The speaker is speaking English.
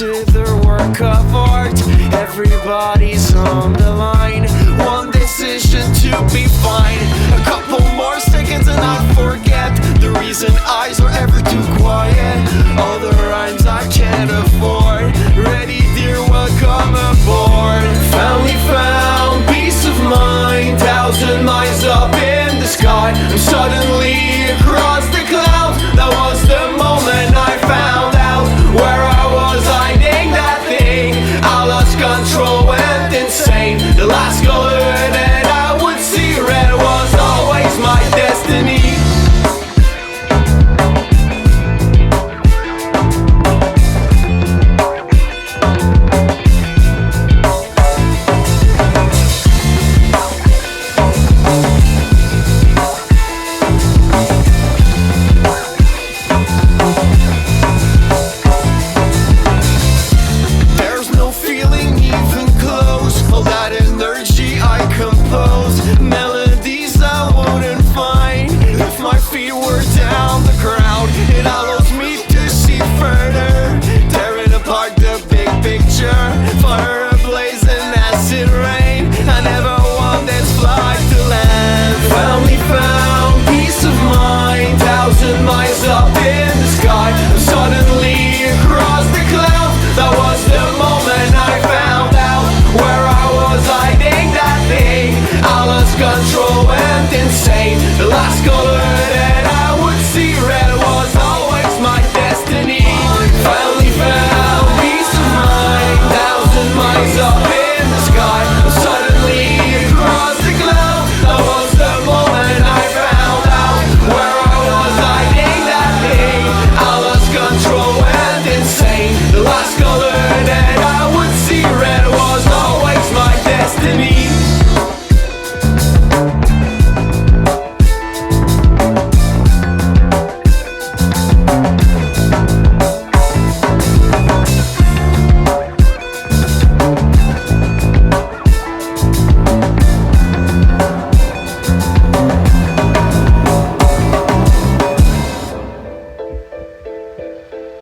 consider work of art. Everybody's on the line, one decision to be fine. A couple more seconds and I forget the reason eyes are ever too quiet. All the rhymes I can't afford. Ready, dear, welcome aboard. Family found, peace of mind, 1,000 miles up in the sky. I'm suddenly